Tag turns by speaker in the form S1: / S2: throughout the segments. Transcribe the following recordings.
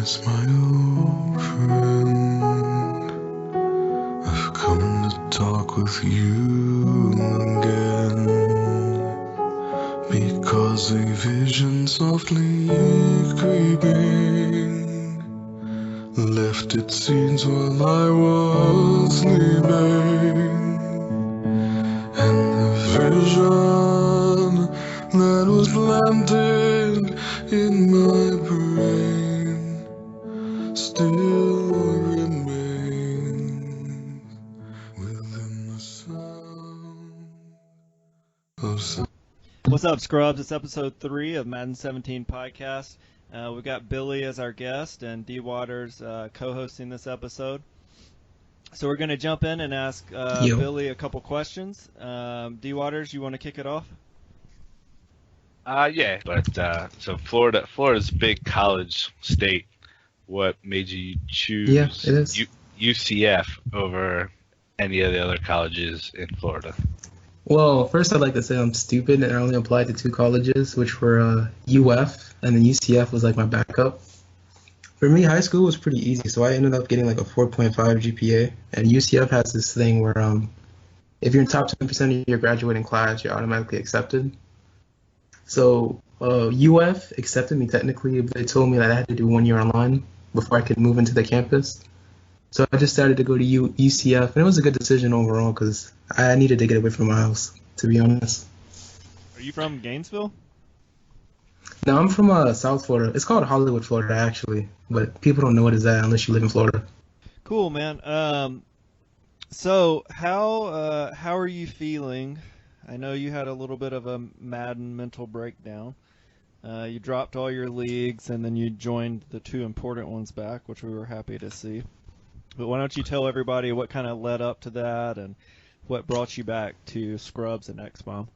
S1: Yes, my old friend, I've come to talk with you again, because a vision softly creeping left its scenes while I was sleeping, and the vision that was planted in my brain still remains within the sound of sound.
S2: What's up, Scrubs? It's episode 3 of Madden 17 podcast. We've got Billy as our guest and D Waters co-hosting this episode. So we're going to jump in and ask Billy a couple questions. D Waters, you want to kick it off?
S3: Yeah, but so Florida's a big college state. What made you choose
S4: it is.
S3: UCF over any of the other colleges in Florida?
S4: Well, first I'd like to say I'm stupid and I only applied to 2 colleges, which were UF and then UCF was like my backup. For me, high school was pretty easy, so I ended up getting like a 4.5 GPA. And UCF has this thing where if you're in top 10% of your graduating class, you're automatically accepted. So UF accepted me technically, but they told me that I had to do 1 year online before I could move into the campus. So I just started to go to UCF, and it was a good decision overall because I needed to get away from my house, to be honest.
S2: Are you from Gainesville?
S4: No, I'm from South Florida. It's called Hollywood, Florida, actually, but people don't know what is that unless you live in Florida.
S2: Cool, man. So how are you feeling? I know you had a little bit of a Madden mental breakdown. You dropped all your leagues, and then you joined the 2 important ones back, which we were happy to see. But why don't you tell everybody what kind of led up to that and what brought you back to Scrubs and X-Bomb?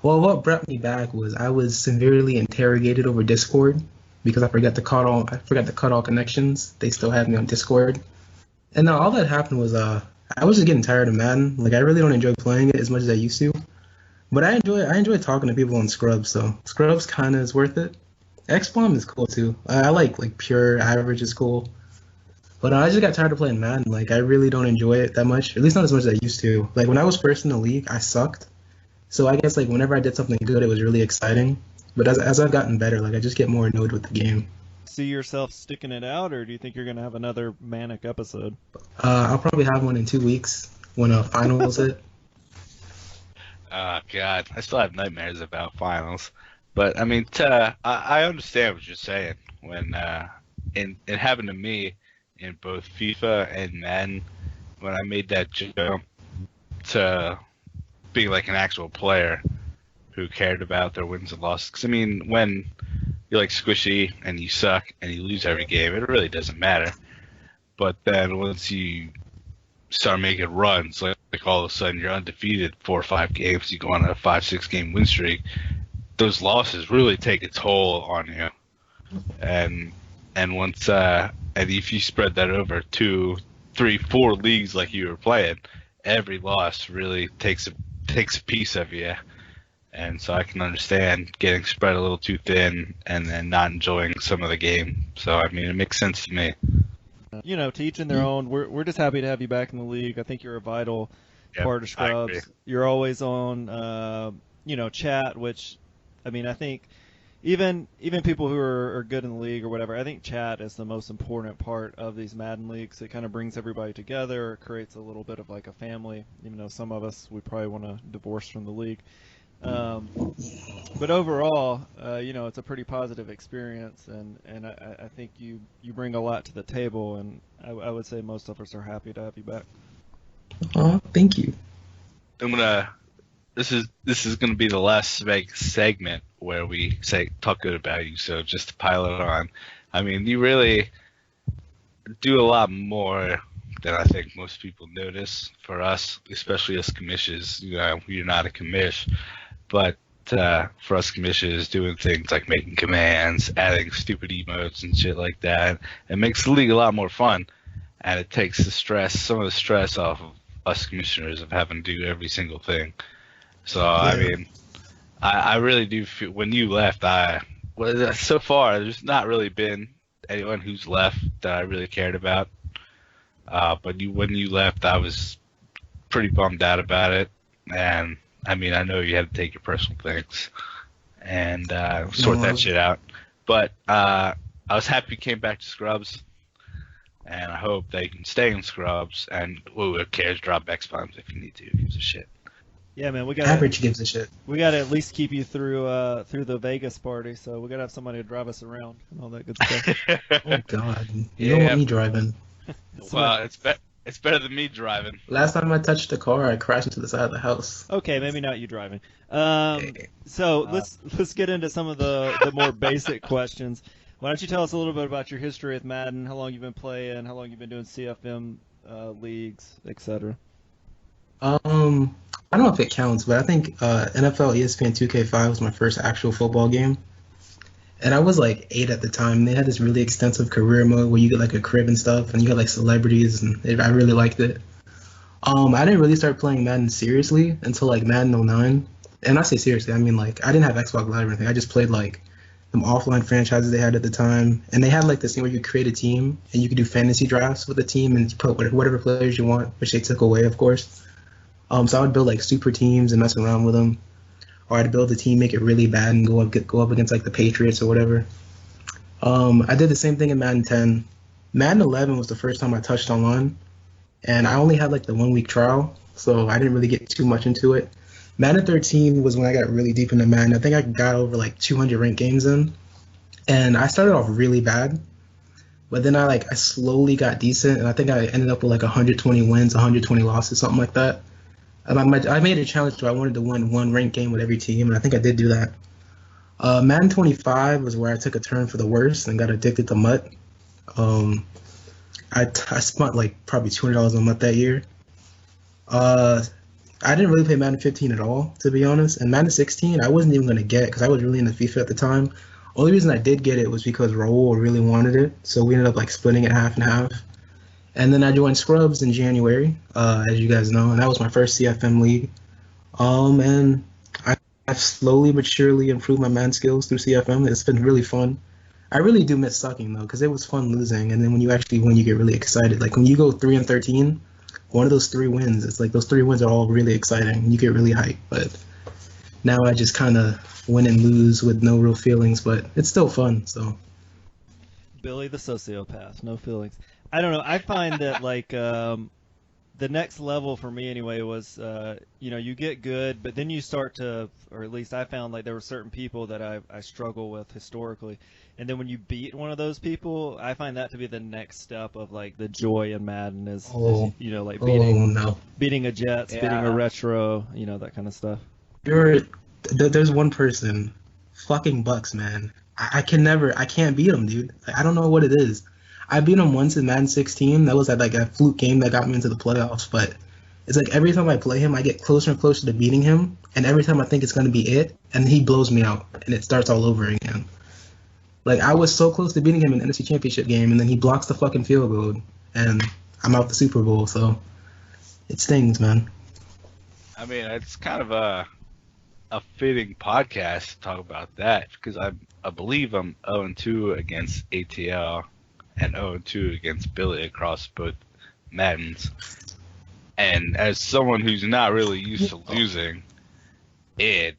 S4: Well, what brought me back was I was severely interrogated over Discord because I forgot to cut all connections. They still had me on Discord. And all that happened was I was just getting tired of Madden. Like I really don't enjoy playing it as much as I used to. But I enjoy talking to people on Scrubs, so Scrubs kind of is worth it. X-Bomb is cool too. I like pure average is cool. But I just got tired of playing Madden. Like, I really don't enjoy it that much. At least not as much as I used to. Like, when I was first in the league, I sucked. So I guess, like, whenever I did something good, it was really exciting. But as I've gotten better, like, I just get more annoyed with the game.
S2: See yourself sticking it out, or do you think you're going to have another manic episode?
S4: I'll probably have one in 2 weeks when finals hit.
S3: Oh, God. I still have nightmares about finals. But, I mean, I understand what you're saying. When it happened to me in both FIFA and Madden, when I made that jump to being like an actual player who cared about their wins and losses. Because, I mean, when you're like squishy and you suck and you lose every game, it really doesn't matter. But then once you start making runs, like all of a sudden you're undefeated 4 or 5 games, you go on a 5-6 game win streak, those losses really take a toll on you. And once and if you spread that over 2, 3, 4 leagues like you were playing, every loss really takes a piece of you. And so I can understand getting spread a little too thin and then not enjoying some of the game. So I mean, it makes sense to me.
S2: You know, to each in their own. We're just happy to have you back in the league. I think you're a vital part of Scrubs. You're always on, chat, which, I mean, I think even people who are good in the league or whatever, I think chat is the most important part of these Madden leagues. It kind of brings everybody together. It creates a little bit of like a family, even though some of us, we probably want to divorce from the league. But overall, it's a pretty positive experience, and I think you bring a lot to the table, and I would say most of us are happy to have you back.
S4: Oh, thank you.
S3: This is gonna be the last segment where we talk good about you. So just to pile it on, I mean, you really do a lot more than I think most people notice. For us, especially us commissions, you're not a commish, but for us commissions, doing things like making commands, adding stupid emotes and shit like that, it makes the league a lot more fun, and it takes some of the stress off of us commissioners of having to do every single thing. So I mean, I really do feel when you left, I well, so far there's not really been anyone who's left that I really cared about. But when you left, I was pretty bummed out about it. And I mean, I know you had to take your personal things and sort that shit out. But I was happy you came back to Scrubs, and I hope that you can stay in Scrubs. And who cares? Drop X bombs if you need to. Who gives a shit?
S2: Yeah, man, we got
S4: Average gives a shit.
S2: We got to at least keep you through the Vegas party, so we got to have somebody to drive us around and all that good stuff.
S4: Oh God, you don't want me driving.
S3: Well, it's better than me driving.
S4: Last time I touched the car, I crashed into the side of the house.
S2: Okay, maybe not you driving. So let's get into some of the more basic questions. Why don't you tell us a little bit about your history with Madden, how long you've been playing, how long you've been doing CFM leagues, etc.
S4: I don't know if it counts, but I think NFL ESPN 2K5 was my first actual football game. And I was like 8 at the time. They had this really extensive career mode where you get like a crib and stuff, and you had like celebrities, and I really liked it. I didn't really start playing Madden seriously until like Madden 09. And I say seriously, I mean like I didn't have Xbox Live or anything. I just played like some offline franchises they had at the time. And they had like this thing where you create a team and you could do fantasy drafts with the team and put whatever players you want, which they took away, of course. So I would build like super teams and mess around with them. Or I'd build a team, make it really bad, and go up against like the Patriots or whatever. I did the same thing in Madden 10. Madden 11 was the first time I touched online, and I only had like the 1 week trial, so I didn't really get too much into it. Madden 13 was when I got really deep into Madden. I think I got over like 200 ranked games in, and I started off really bad, but then I slowly got decent, and I think I ended up with like 120 wins, 120 losses, something like that. I made a challenge to I wanted to win one ranked game with every team, and I think I did do that. Madden 25 was where I took a turn for the worse and got addicted to MUT. I spent like probably $200 on MUT that year. I didn't really play Madden 15 at all, to be honest. And Madden 16, I wasn't even going to get because I was really into FIFA at the time. Only reason I did get it was because Raul really wanted it, so we ended up like splitting it half and half. And then I joined Scrubs in January, as you guys know, and that was my first CFM league. And I've slowly but surely improved my man skills through CFM. It's been really fun. I really do miss sucking though, because it was fun losing. And then when you actually win, you get really excited. Like when you go 3-13, one of those 3 wins, it's like those 3 wins are all really exciting. You get really hyped. But now I just kind of win and lose with no real feelings, but it's still fun. So
S2: Billy the sociopath, no feelings. I don't know. I find that like the next level for me anyway was you get good, but then you start to, or at least I found like there were certain people that I struggle with historically, and then when you beat one of those people, I find that to be the next step of like the joy in Madden is like beating a Jets, beating a Retro, that kind of stuff.
S4: There's one person, fucking Bucks, man. I can't beat him, dude. I don't know what it is. I beat him once in Madden 16. That was like a fluke game that got me into the playoffs. But it's like every time I play him, I get closer and closer to beating him. And every time I think it's going to be it, and he blows me out. And it starts all over again. Like, I was so close to beating him in the NFC Championship game, and then he blocks the fucking field goal. And I'm out the Super Bowl, so it stings, man.
S3: I mean, it's kind of a fitting podcast to talk about that, because I believe I'm 0-2 against ATL. And 0-2 against Billy across both Maddens. And as someone who's not really used to losing, it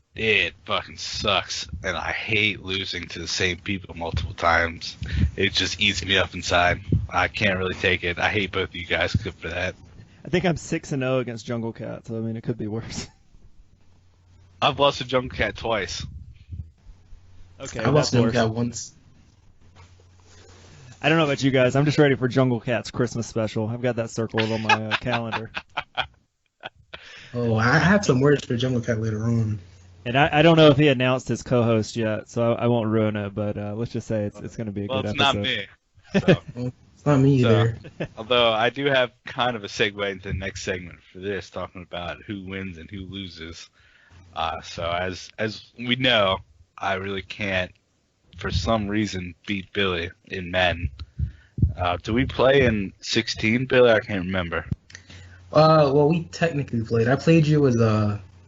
S3: fucking sucks. And I hate losing to the same people multiple times. It just eats me up inside. I can't really take it. I hate both of you guys for that.
S2: I think I'm 6-0 against Jungle Cat, so I mean it could be worse.
S3: I've lost to Jungle Cat twice.
S2: Okay,
S4: I lost to Jungle Cat once.
S2: I don't know about you guys. I'm just ready for Jungle Cat's Christmas special. I've got that circled on my calendar.
S4: Oh, I have some words for Jungle Cat later on.
S2: And I don't know if he announced his co-host yet, so I won't ruin it. But let's just say it's going to be a good episode.
S3: Well, it's not me. So.
S4: It's not me either.
S3: Although I do have kind of a segue into the next segment for this, talking about who wins and who loses. So as we know, I really can't, for some reason, beat Billy in Madden. Do we play in 16, Billy? I can't remember.
S4: Well, we technically played. I played you as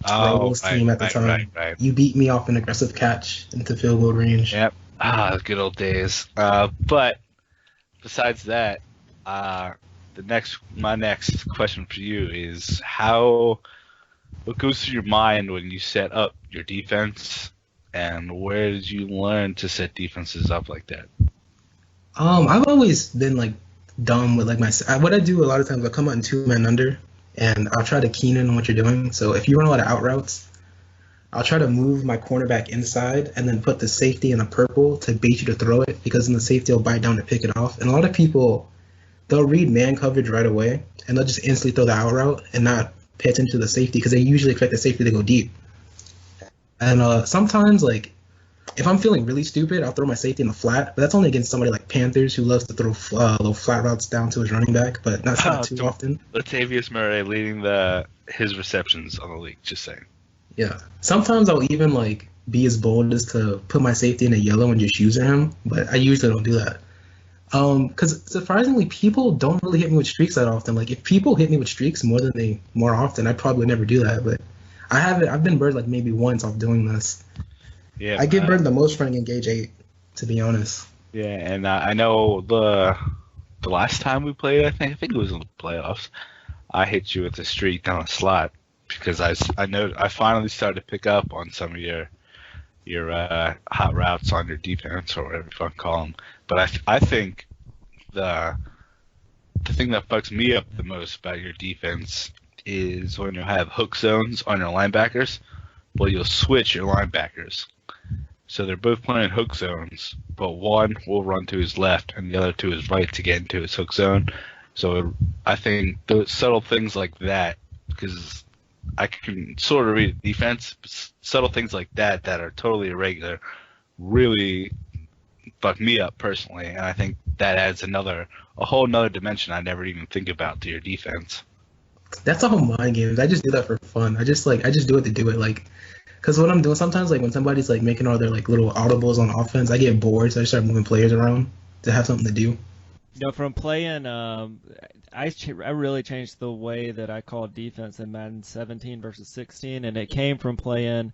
S4: Raul's team at the time.
S3: Right.
S4: You beat me off an aggressive catch into field goal range.
S3: Yep. Good old days. But besides that, my next question for you is what goes through your mind when you set up your defense, and where did you learn to set defenses up like that?
S4: I've always been like dumb with like what I do a lot of times. I come out in 2-man under, and I'll try to keen in on what you're doing. So if you run a lot of out routes, I'll try to move my cornerback inside and then put the safety in a purple to bait you to throw it, because then the safety will bite down to pick it off. And a lot of people, they'll read man coverage right away, and they'll just instantly throw the out route and not pay attention to the safety, because they usually expect the safety to go deep. And sometimes, like, if I'm feeling really stupid, I'll throw my safety in the flat, but that's only against somebody like Panthers, who loves to throw little flat routes down to his running back, but not too often.
S3: Latavius Murray leading his receptions on the league, just saying.
S4: Yeah. Sometimes I'll even like be as bold as to put my safety in a yellow and just user him, but I usually don't do that. Because surprisingly, people don't really hit me with streaks that often. Like, if people hit me with streaks more often, I probably would never do that. But I've been burned like maybe once off doing this.
S3: Yeah,
S4: I get burned the most running in gauge 8, to be honest.
S3: Yeah, and I know the last time we played, I think it was in the playoffs, I hit you with a streak down a slot, because I know I finally started to pick up on some of your hot routes on your defense, or whatever you want to call them. But I think the thing that fucks me up the most about your defense is when you have hook zones on your linebackers. Well, you'll switch your linebackers. So they're both playing hook zones, but one will run to his left and the other to his right to get into his hook zone. So I think those subtle things like that, because I can sort of read defense, but subtle things like that are totally irregular really fuck me up personally, and I think that adds a whole nother dimension I never even think about to your defense.
S4: That's all mind games. I just do that for fun. I just do it to do it. Like, because what I'm doing sometimes, like when somebody's like making all their like little audibles on offense, I get bored, so I just start moving players around to have something to do.
S2: From playing, I really changed the way that I called defense in Madden 17 versus 16, and it came from playing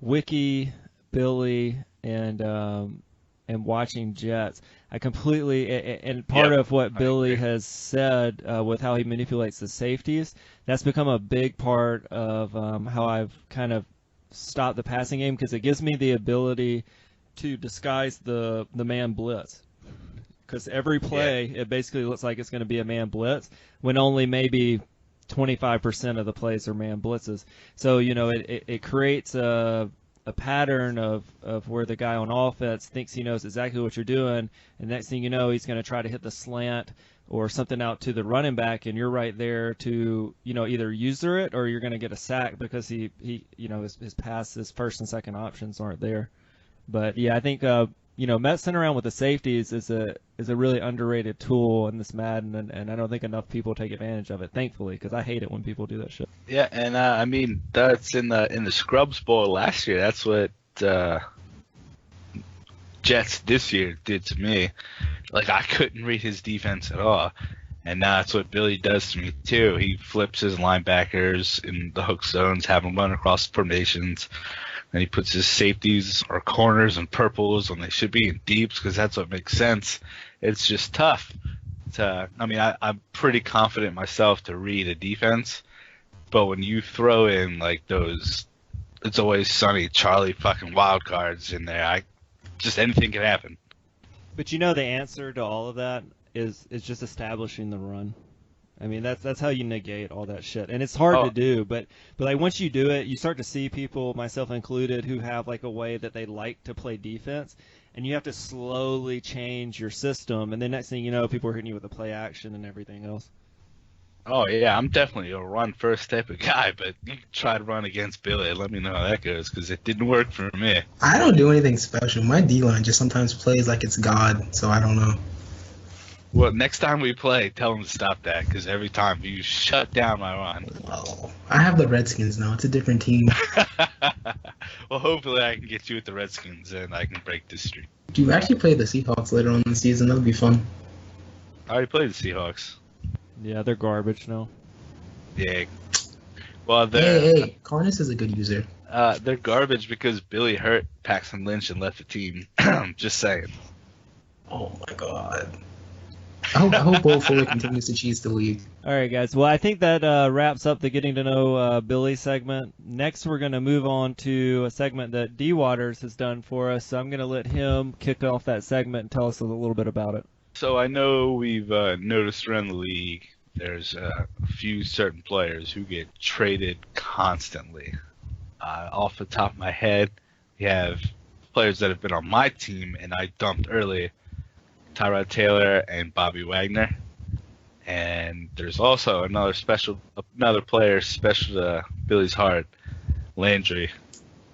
S2: Wiki, Billy, and watching Jets. I completely, and part of what Billy has said with how he manipulates the safeties, that's become a big part of how I've kind of stopped the passing game, because it gives me the ability to disguise the man blitz. Because every play, it basically looks like it's going to be a man blitz, when only maybe 25% of the plays are man blitzes. So, it creates a pattern of where the guy on offense thinks he knows exactly what you're doing, and next thing you know, he's going to try to hit the slant or something out to the running back, and you're right there to, either user it, or you're going to get a sack because his pass, his first and second options aren't there. But yeah, I think messing around with the safeties is a really underrated tool in this Madden, and I don't think enough people take advantage of it, thankfully, because I hate it when people do that shit.
S3: Yeah, and I mean, that's in the Scrubs Bowl last year. That's what Jets this year did to me. Like, I couldn't read his defense at all, and now that's what Billy does to me too. He flips his linebackers in the hook zones, have them run across formations. And he puts his safeties or corners in purples when they should be in deeps, because that's what makes sense. It's just tough. I'm pretty confident myself to read a defense, but when you throw in like those, it's always sunny Charlie fucking wild cards in there, just anything can happen.
S2: But the answer to all of that is just establishing the run. I mean, that's how you negate all that shit, and it's hard to do. But like, once you do it, you start to see people, myself included, who have like a way that they like to play defense, and you have to slowly change your system. And then next thing you know, people are hitting you with a play action and everything else.
S3: Oh yeah, I'm definitely a run first type of guy, but you can try to run against Billy. Let me know how that goes, because it didn't work for me.
S4: I don't do anything special. My D-line just sometimes plays like it's God, so I don't know.
S3: Well, next time we play, tell him to stop that, because every time you shut down my run.
S4: Oh, I have the Redskins now. It's a different team.
S3: Well, hopefully I can get you with the Redskins and I can break this streak.
S4: Do you actually play the Seahawks later on in the season? That would be fun.
S3: I already played the Seahawks.
S2: Yeah, they're garbage now.
S3: Yeah, Well,
S4: Hey, Carnus is a good user.
S3: they're garbage because Billy hurt Paxton Lynch and left the team. Just saying.
S4: Oh my god. I hope Bo Fuller continues to cheese the league.
S2: All right, guys. Well, I think that wraps up the getting to know Billy segment. Next, we're going to move on to a segment that D Waters has done for us. So I'm going to let him kick off that segment and tell us a little bit about it.
S3: So I know we've noticed around the league there's a few certain players who get traded constantly. Off the top of my head, we have players that have been on my team and I dumped early, Tyrod Taylor and Bobby Wagner. And there's also another player special to Billy's heart, Landry,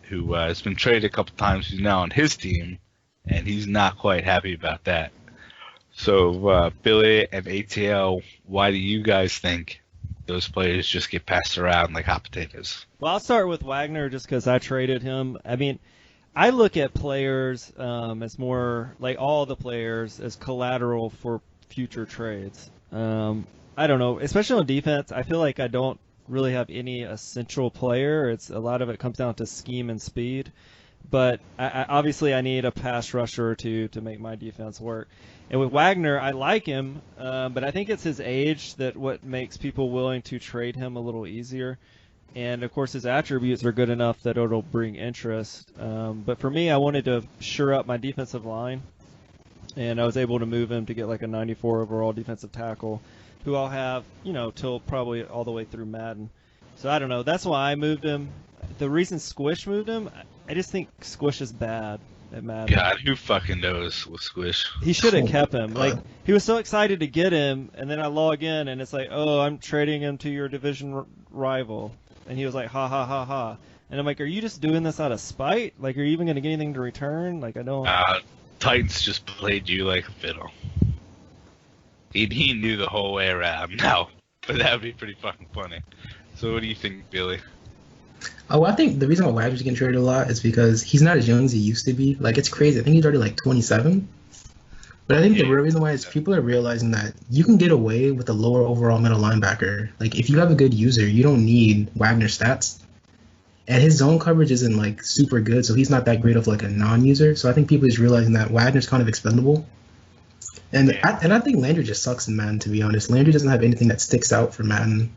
S3: who has been traded a couple times. He's now on his team, and he's not quite happy about that. So, Billy and ATL, why do you guys think those players just get passed around like hot potatoes?
S2: Well, I'll start with Wagner just because I traded him. I mean, I look at players as more, like all the players, as collateral for future trades. I don't know, especially on defense, I feel like I don't really have any essential player. A lot of it comes down to scheme and speed. But obviously I need a pass rusher or two to make my defense work. And with Wagner, I like him, but I think it's his age that what makes people willing to trade him a little easier. And, of course, his attributes are good enough that it'll bring interest. But for me, I wanted to shore up my defensive line, and I was able to move him to get like a 94 overall defensive tackle, who I'll have, till probably all the way through Madden. So I don't know. That's why I moved him. The reason Squish moved him, I just think Squish is bad at Madden.
S3: God, who fucking knows with Squish?
S2: He should have kept him. Like, he was so excited to get him, and then I log in, and it's like, oh, I'm trading him to your division rival. And he was like, ha, ha, ha, ha. And I'm like, are you just doing this out of spite? Like, are you even going to get anything to return? Like, I don't...
S3: Titans just played you like a fiddle. He knew the whole way around. No, but that would be pretty fucking funny. So what do you think, Billy?
S4: Oh, I think the reason why Wagner's getting traded a lot is because he's not as young as he used to be. Like, it's crazy. I think he's already like 27. But I think the real reason why is people are realizing that you can get away with a lower overall middle linebacker. Like, if you have a good user, you don't need Wagner stats. And his zone coverage isn't like super good, so he's not that great of like a non-user. So I think people is realizing that Wagner's kind of expendable. And I think Landry just sucks in Madden, to be honest. Landry doesn't have anything that sticks out for Madden.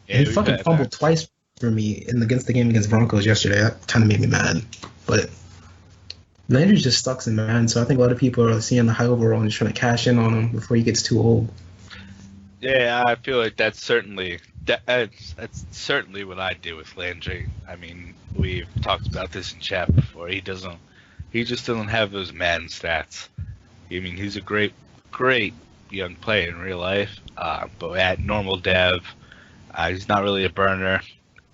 S4: Yeah, and he fucking fumbled twice for me against the game against Broncos yesterday. That kind of made me mad. But Landry just sucks in Madden, so I think a lot of people are seeing the high overall and just trying to cash in on him before he gets too old.
S3: Yeah, I feel like that's certainly what I do with Landry. I mean, we've talked about this in chat before. He just doesn't have those Madden stats. I mean, he's a great young player in real life, but at normal dev, he's not really a burner,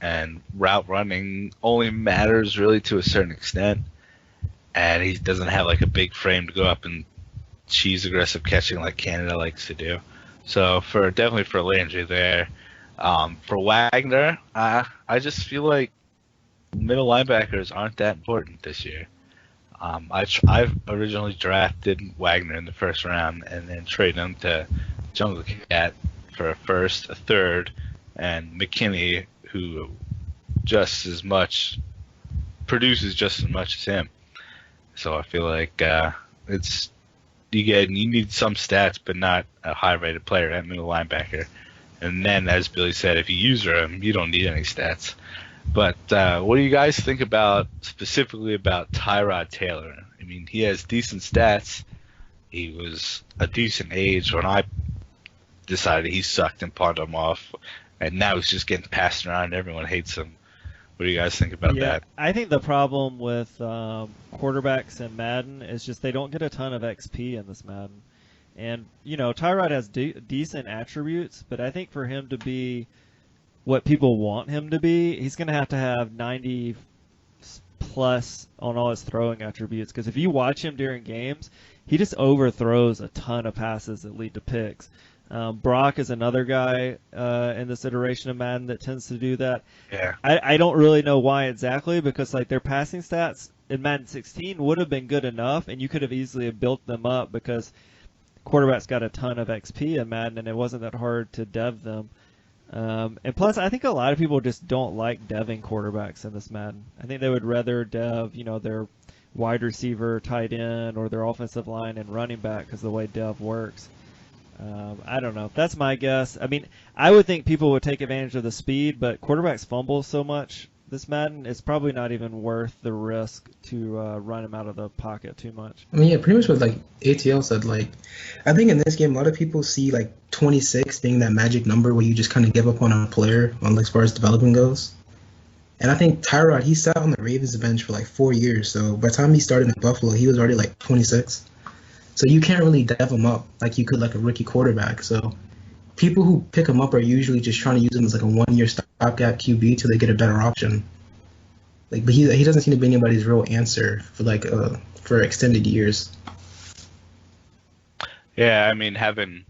S3: and route running only matters really to a certain extent, and he doesn't have like a big frame to go up and cheese aggressive catching like Canada likes to do. So definitely for Landry there. For Wagner, I just feel like middle linebackers aren't that important this year. I originally drafted Wagner in the first round and then traded him to Jungle Cat for a first, a third, and McKinney, who produces just as much as him. So I feel like you need some stats, but not a high-rated player at middle linebacker. And then, as Billy said, if you use him, you don't need any stats. But what do you guys think specifically about Tyrod Taylor? I mean, he has decent stats. He was a decent age when I decided he sucked and pawned him off. And now he's just getting passed around and everyone hates him. What do you guys think about that?
S2: I think the problem with quarterbacks in Madden is just they don't get a ton of XP in this Madden. And, Tyrod has decent attributes, but I think for him to be what people want him to be, he's going to have 90 plus on all his throwing attributes. Because if you watch him during games, he just overthrows a ton of passes that lead to picks. Brock is another guy in this iteration of Madden that tends to do that.
S3: Yeah.
S2: I don't really know why exactly, because like their passing stats in Madden 16 would have been good enough, and you could have easily built them up because quarterbacks got a ton of XP in Madden, and it wasn't that hard to dev them. And plus, I think a lot of people just don't like deving quarterbacks in this Madden. I think they would rather dev, their wide receiver, tight end, or their offensive line and running back because of the way dev works. I don't know. That's my guess. I mean, I would think people would take advantage of the speed, but quarterbacks fumble so much this Madden, it's probably not even worth the risk to run him out of the pocket too much.
S4: I mean, yeah, pretty much what like ATL said. Like, I think in this game, a lot of people see like 26 being that magic number where you just kind of give up on a player on like, as far as development goes. And I think Tyrod, he sat on the Ravens bench for like 4 years. So by the time he started in Buffalo, he was already like 26. So you can't really dev him up like you could like a rookie quarterback. So people who pick him up are usually just trying to use him as like a 1 year stopgap QB till they get a better option. Like, but he doesn't seem to be anybody's real answer for like for extended years.
S3: Yeah, I mean, having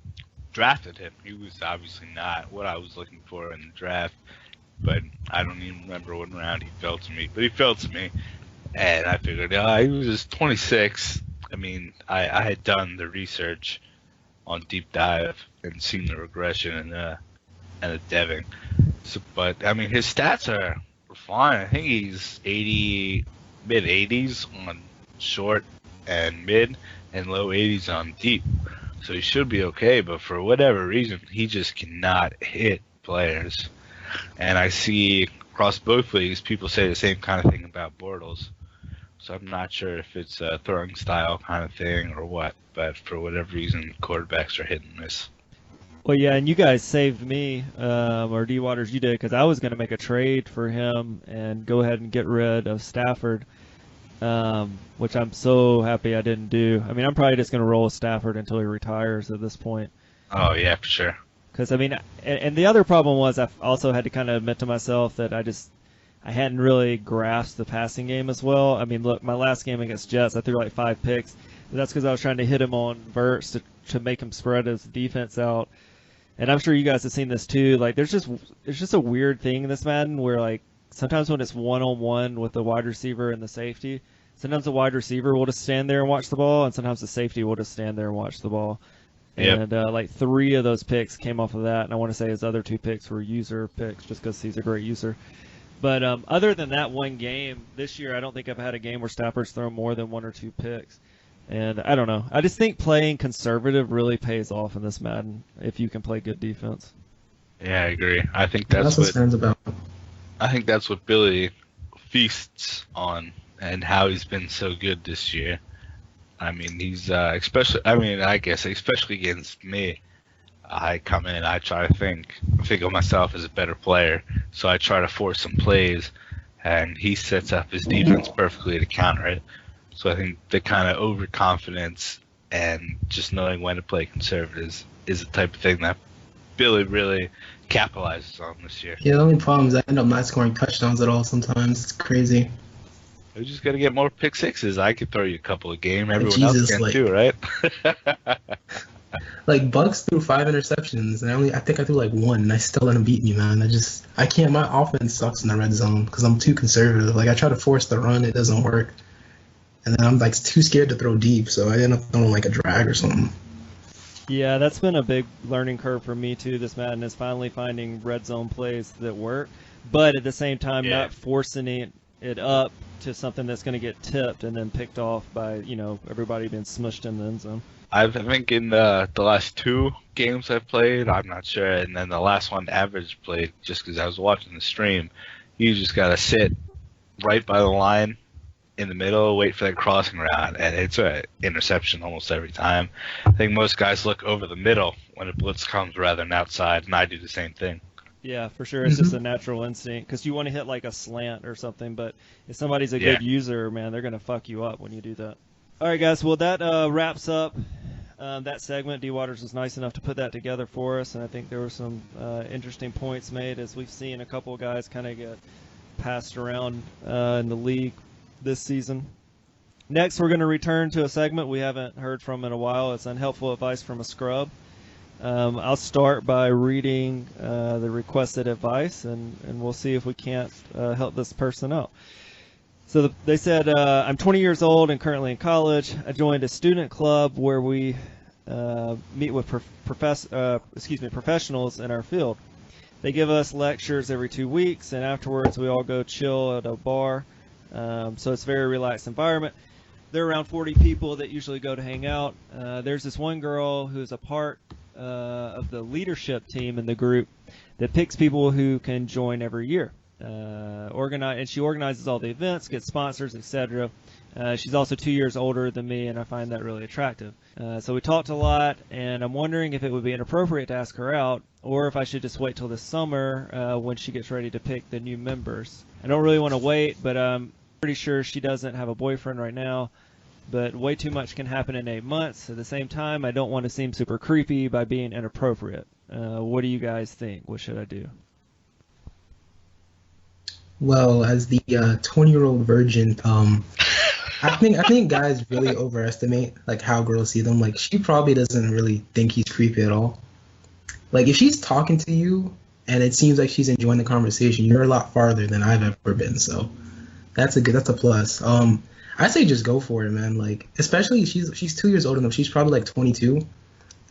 S3: drafted him, he was obviously not what I was looking for in the draft. But I don't even remember what round he fell to me. But he fell to me, and I figured, he was just 26. I mean, I had done the research on Deep Dive and seen the regression and the deving. So, but I mean, his stats are fine. I think he's mid 80s on short and mid, and low 80s on deep. So he should be okay. But for whatever reason, he just cannot hit players. And I see across both leagues, people say the same kind of thing about Bortles. So I'm not sure if it's a throwing style kind of thing or what, but for whatever reason, quarterbacks are hitting this.
S2: Well, yeah, and you guys saved me, or D. Waters, you did, because I was going to make a trade for him and go ahead and get rid of Stafford, which I'm so happy I didn't do. I mean, I'm probably just going to roll with Stafford until he retires at this point.
S3: Oh, yeah, for sure.
S2: Because, I mean, and the other problem was I also had to kind of admit to myself that I hadn't really grasped the passing game as well. I mean, look, my last game against Jets, I threw like 5 picks. But that's because I was trying to hit him on verts to make him spread his defense out. And I'm sure you guys have seen this too. Like, there's just a weird thing in this Madden where, like, sometimes when it's one-on-one with the wide receiver and the safety, sometimes the wide receiver will just stand there and watch the ball, and sometimes the safety will just stand there and watch the ball.
S3: Yep.
S2: And like 3 of those picks came off of that, and I want to say his other 2 picks were user picks just because he's a great user. But other than that one game, this year I don't think I've had a game where Stafford's thrown more than 1 or 2 picks. And I don't know. I just think playing conservative really pays off in this Madden if you can play good defense.
S3: Yeah, I agree. I think that's
S4: what it's about.
S3: I think that's what Billy feasts on, and how he's been so good this year. I mean, he's especially against me. I come in, I try to think of myself as a better player, so I try to force some plays, and he sets up his defense perfectly to counter it. So I think the kind of overconfidence and just knowing when to play conservatives is the type of thing that Billy really capitalizes on this year.
S4: Yeah, the only problem is I end up not scoring touchdowns at all sometimes. It's crazy.
S3: We just got to get more pick sixes. I could throw you a couple a game. Everyone
S4: Jesus,
S3: else can too, right?
S4: Like, Bucks threw 5 interceptions, and I think I threw like 1, and I still let him beat me, man. I can't. My offense sucks in the red zone because I'm too conservative. Like, I try to force the run, it doesn't work. And then I'm like too scared to throw deep, so I end up throwing like a drag or something.
S2: Yeah, that's been a big learning curve for me too. This Madden is finally finding red zone plays that work, but at the same time not forcing it up to something that's going to get tipped and then picked off by everybody being smushed in the end zone.
S3: I think in the last 2 games I've played, I'm not sure, and then the last one Average played, just because I was watching the stream, you just got to sit right by the line in the middle, wait for that crossing route, and it's an interception almost every time. I think most guys look over the middle when a blitz comes rather than outside, and I do the same thing.
S2: Yeah, for sure. It's just a natural instinct because you want to hit like a slant or something, but if somebody's a good user, man, they're going to fuck you up when you do that. All right, guys. Well, that wraps up that segment. D. Waters was nice enough to put that together for us, and I think there were some interesting points made as we've seen a couple of guys kind of get passed around in the league this season. Next, we're going to return to a segment we haven't heard from in a while. It's unhelpful advice from a scrub. I'll start by reading the requested advice, and we'll see if we can't help this person out. So they said, I'm 20 years old and currently in college. I joined a student club where we meet with professionals in our field. They give us lectures every 2 weeks, and afterwards we all go chill at a bar. So it's a very relaxed environment. There are around 40 people that usually go to hang out. There's this one girl who's a part of the leadership team in the group that picks people who can join every year. And she organizes all the events, gets sponsors, etc. She's also 2 years older than me, and I find that really attractive. So we talked a lot, and I'm wondering if it would be inappropriate to ask her out, or if I should just wait till this summer when she gets ready to pick the new members. I don't really want to wait, but I'm pretty sure she doesn't have a boyfriend right now. But way too much can happen in 8 months. At the same time, I don't want to seem super creepy by being inappropriate. What do you guys think? What should I do?
S4: Well, as the 20-year-old virgin, I think guys really overestimate like how girls see them. Like, she probably doesn't really think he's creepy at all. Like, if she's talking to you and it seems like she's enjoying the conversation, you're a lot farther than I've ever been. So that's a plus. I say just go for it, man. Like, especially she's 2 years old enough. She's probably like 22.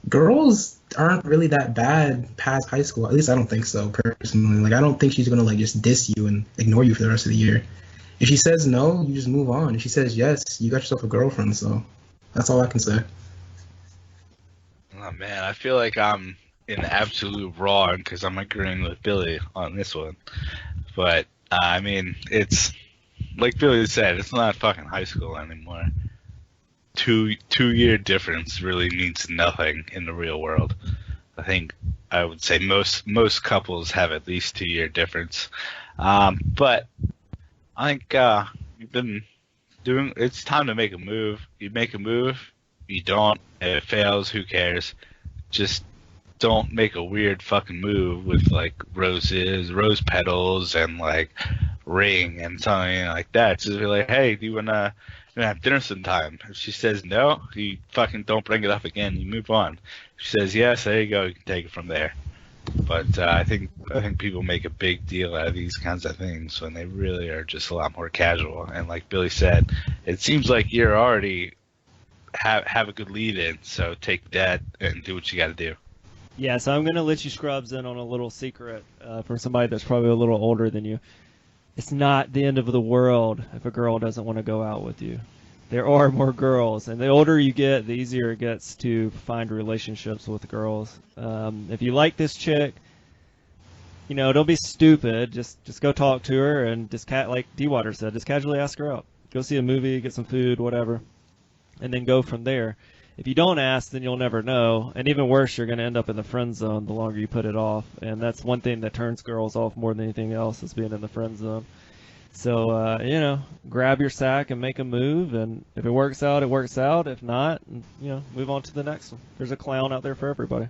S4: Girls aren't really that bad past high school. At least I don't think so, personally. Like, I don't think she's gonna like just diss you and ignore you for the rest of the year. If she says no, you just move on. If she says yes, you got yourself a girlfriend. So that's all I can say.
S3: Oh man, I feel like I'm in absolute wrong because I'm agreeing with Billy on this one. But I mean, it's like Billy said, it's not fucking high school anymore. Two-year difference really means nothing in the real world. I think I would say most couples have at least 2-year difference. But I think you've been doing. It's time to make a move. You make a move. You don't. If it fails, who cares? Just don't make a weird fucking move with like rose petals and like ring and something like that. Just be like, hey, do you wanna have dinner sometime? If she says no, you fucking don't bring it up again. You move on. If she says yes, there you go. You can take it from there. But I think people make a big deal out of these kinds of things when they really are just a lot more casual. And like Billy said, it seems like you're already have a good lead in. So take that and do what you got to do.
S2: Yeah, so I'm going to let you scrubs in on a little secret from somebody that's probably a little older than you. It's not the end of the world if a girl doesn't want to go out with you. There are more girls, and the older you get, the easier it gets to find relationships with girls. If you like this chick, don't be stupid. Just go talk to her and just like D-Water said, just casually ask her out. Go see a movie, get some food, whatever, and then go from there. If you don't ask, then you'll never know. And even worse, you're going to end up in the friend zone the longer you put it off. And that's one thing that turns girls off more than anything else is being in the friend zone. So, grab your sack and make a move. And if it works out, it works out. If not, move on to the next one. There's a clown out there for everybody.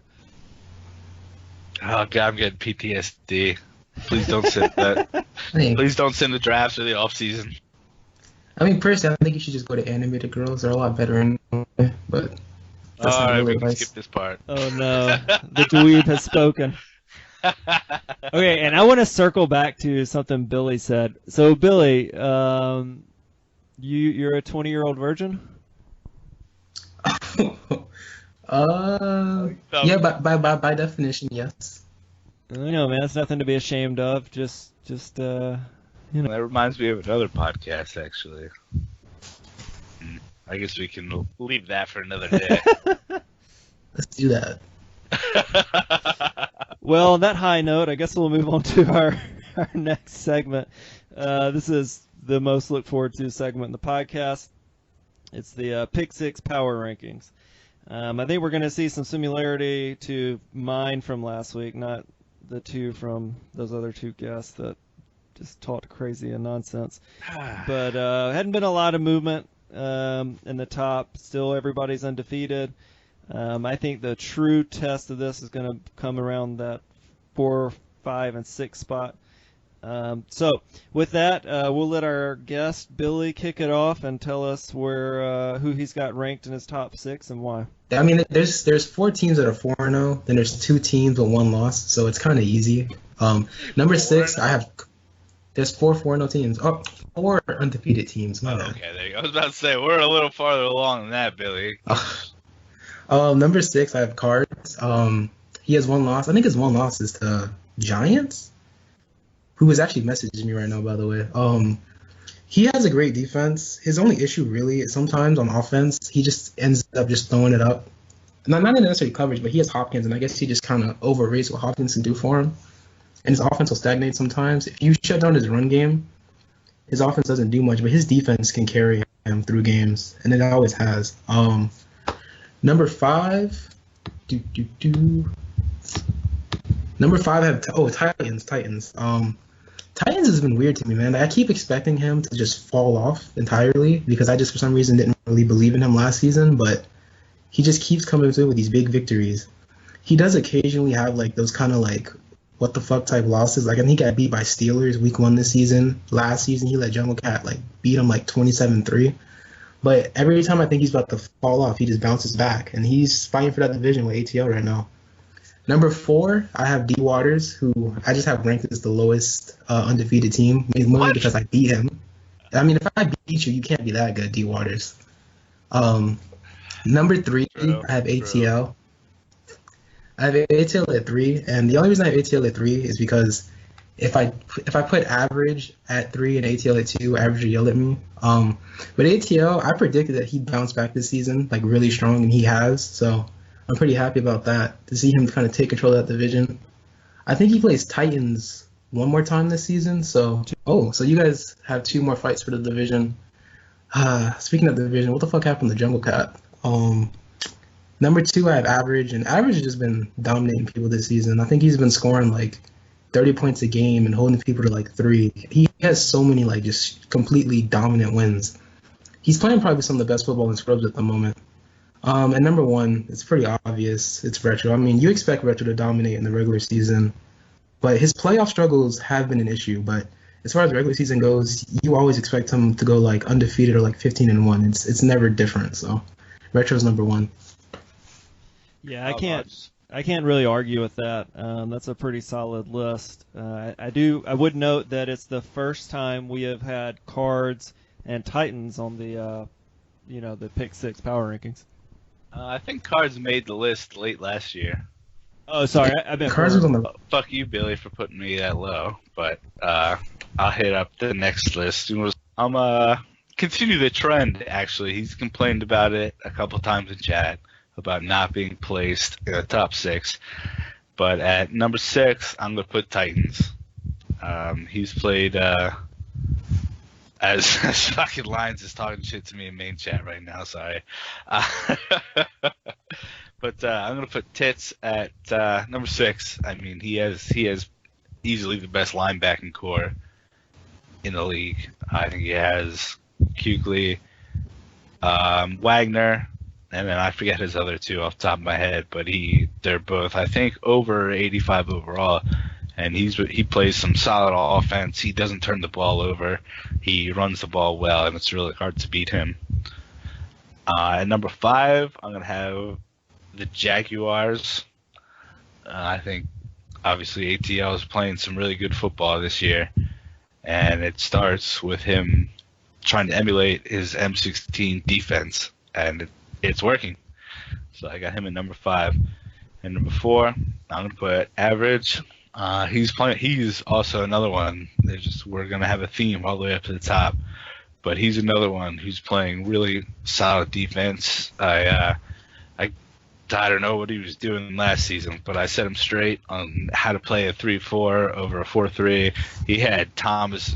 S3: Oh, God, I'm getting PTSD. Please don't send that. Please don't send the drafts for the off season.
S4: I mean, personally, I think you should just go to animated girls. They're a lot better anyway, but that's
S3: all right, we can
S4: advice.
S3: skip this part.
S2: Oh, no. The dweeb has spoken. Okay, and I want to circle back to something Billy said. So, Billy, you're a 20-year-old virgin?
S4: Yeah, by definition, yes.
S2: I know, man. It's nothing to be ashamed of. Just
S3: That reminds me of another podcast, actually. I guess we can leave that for another day.
S4: Let's do that.
S2: Well, on that high note, I guess we'll move on to our next segment. This is the most looked forward to segment in the podcast. It's the Pick 6 Power Rankings. I think we're going to see some similarity to mine from last week, not the two from those other two guests that just talked crazy and nonsense. But hadn't been a lot of movement in the top. Still, everybody's undefeated. I think the true test of this is going to come around that 4, 5, and 6 spot. So with that, we'll let our guest Billy kick it off and tell us who he's got ranked in his top 6 and why.
S4: I mean, there's 4 teams that are 4-0. Then there's 2 teams with 1 loss, so it's kind of easy. Number 6, there's 4 4-0 teams. Oh, 4 undefeated teams. My bad.
S3: Okay, there you go. I was about to say, we're a little farther along than that, Billy.
S4: Number 6, I have Cards. He has 1 loss. I think his 1 loss is to Giants, who is actually messaging me right now, by the way. He has a great defense. His only issue really is sometimes on offense, he just ends up just throwing it up. Not in necessarily coverage, but he has Hopkins, and I guess he just kind of overrates what Hopkins can do for him. And his offense will stagnate sometimes. If you shut down his run game, his offense doesn't do much, but his defense can carry him through games, and it always has. Number five, number five, I have Titans. Titans has been weird to me, man. I keep expecting him to just fall off entirely because I just for some reason didn't really believe in him last season, but he just keeps coming through with these big victories. He does occasionally have like those kind of like what the fuck type losses. Like I think he got beat by Steelers week 1 this season. Last season he let Jungle Cat like beat him like 27-3. But every time I think he's about to fall off, he just bounces back, and he's fighting for that division with ATL right now. Number 4, I have D Waters, who I just have ranked as the lowest undefeated team, mainly because I beat him. I mean, if I beat you, you can't be that good, D Waters. Number 3, I have ATL. I have ATL at 3, and the only reason I have ATL at 3 is because if I put average at 3 and ATL at 2, average will yell at me. But ATL, I predicted that he'd bounce back this season, like really strong, and he has. So I'm pretty happy about that, to see him kind of take control of that division. I think he plays Titans one more time this season. So you guys have 2 more fights for the division. Speaking of the division, what the fuck happened to Jungle Cat? Number 2, I have Average, and Average has just been dominating people this season. I think he's been scoring like 30 points a game and holding people to like 3. He has so many like just completely dominant wins. He's playing probably some of the best football in Scrubs at the moment. And number 1, it's pretty obvious. It's Retro. I mean, you expect Retro to dominate in the regular season, but his playoff struggles have been an issue. But as far as the regular season goes, you always expect him to go like undefeated or like 15-1. It's never different. So Retro's number 1.
S2: Yeah, I can't really argue with that. That's a pretty solid list. I would note that it's the first time we have had Cards and Titans on the the Pick 6 power rankings.
S3: I think Cards made the list late last year.
S2: Oh, sorry, I meant
S4: Cards was on the.
S3: Fuck you, Billy, for putting me that low. But I'll hit up the next list. I'm continue the trend. Actually, he's complained about it a couple times in chat about not being placed in the top 6. But at number 6, I'm going to put Titans. He's played, as fucking Lions is talking shit to me in main chat right now, sorry. But I'm going to put Tits at number 6. I mean, he has easily the best linebacking core in the league. I think he has Kuechly, Wagner, and then I forget his other 2 off the top of my head, but they're both, I think, over 85 overall, and he plays some solid offense. He doesn't turn the ball over. He runs the ball well, and it's really hard to beat him. At number 5, I'm going to have the Jaguars. I think, obviously, ATL is playing some really good football this year, and it starts with him trying to emulate his M16 defense, and it's working. So I got him at number 5. And number 4, I'm going to put Average. He's also another one. We're going to have a theme all the way up to the top. But he's another one who's playing really solid defense. I don't know what he was doing last season, but I set him straight on how to play a 3-4 over a 4-3. He had Thomas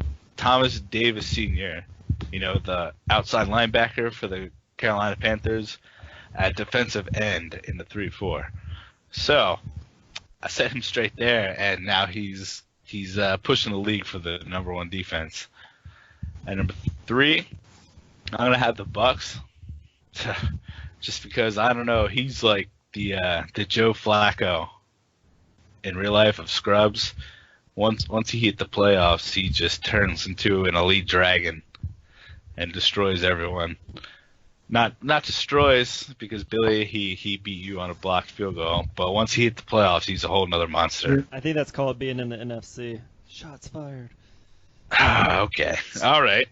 S3: Davis Sr., the outside linebacker for the Carolina Panthers, at defensive end in the 3-4. So I set him straight there, and now he's pushing the league for the number 1 defense. At number 3, I'm gonna have the Bucks, just because I don't know. He's like the Joe Flacco in real life of Scrubs. Once he hit the playoffs, he just turns into an elite dragon and destroys everyone. Not destroys, because Billy he beat you on a blocked field goal, but once he hit the playoffs, he's a whole nother monster.
S2: I think that's called being in the NFC. Shots fired.
S3: Okay. All right.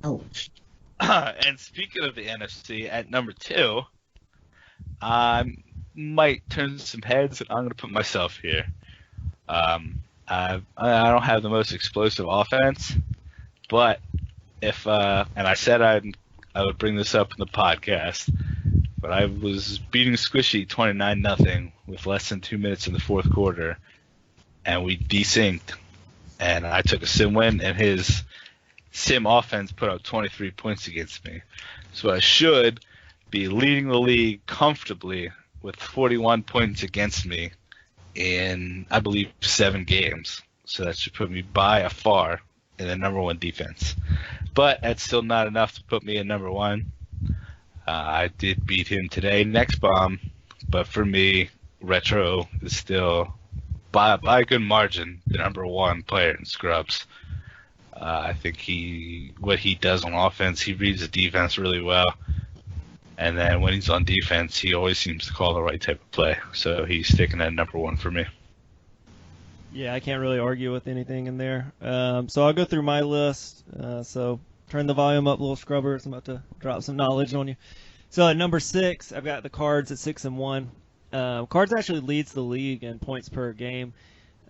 S4: Ouch.
S3: And speaking of the NFC, at number 2, I might turn some heads, and I'm going to put myself here. I don't have the most explosive offense, but if and I said I would bring this up in the podcast, but I was beating Squishy 29-0 with less than 2 minutes in the fourth quarter, and we desynced, and I took a sim win, and his sim offense put up 23 points against me. So I should be leading the league comfortably with 41 points against me in, I believe, 7 games. So that should put me by a far in the number 1 defense. But that's still not enough to put me in number 1. I did beat him today, next bomb, but for me, Retro is still, by a good margin, the number 1 player in Scrubs. I think what he does on offense, he reads the defense really well. And then when he's on defense, he always seems to call the right type of play. So he's sticking at number 1 for me.
S2: Yeah, I can't really argue with anything in there. So I'll go through my list. So turn the volume up, little scrubbers. I'm about to drop some knowledge on you. So at number 6, I've got the Cards at 6-1. Cards actually leads the league in points per game.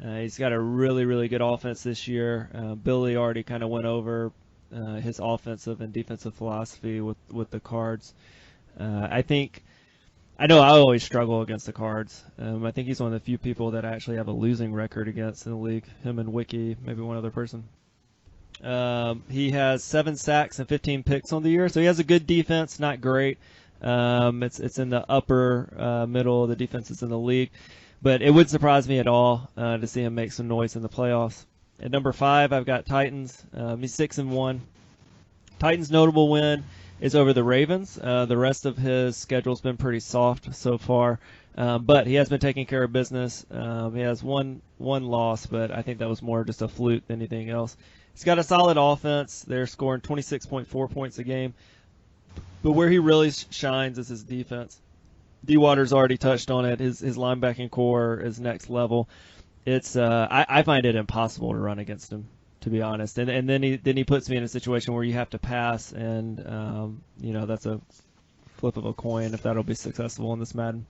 S2: He's got a really, really good offense this year. Billy already kind of went over his offensive and defensive philosophy with the Cards. I know I always struggle against the Cards. I think he's one of the few people that I actually have a losing record against in the league. Him and Wiki, maybe one other person. He has 7 sacks and 15 picks on the year, so he has a good defense, not great. It's in the upper middle of the defenses in the league, but it would surprise me at all to see him make some noise in the playoffs. At number 5, I've got Titans. He's 6-1. Titans' notable win is over the Ravens. The rest of his schedule's been pretty soft so far, but he has been taking care of business. He has one loss, but I think that was more just a fluke than anything else. He's got a solid offense. They're scoring 26.4 points a game, but where he really shines is his defense. D. Waters already touched on it. His linebacking core is next level. It's I find it impossible to run against him, to be honest. And then he puts me in a situation where you have to pass, and that's a flip of a coin if that'll be successful in this Madden.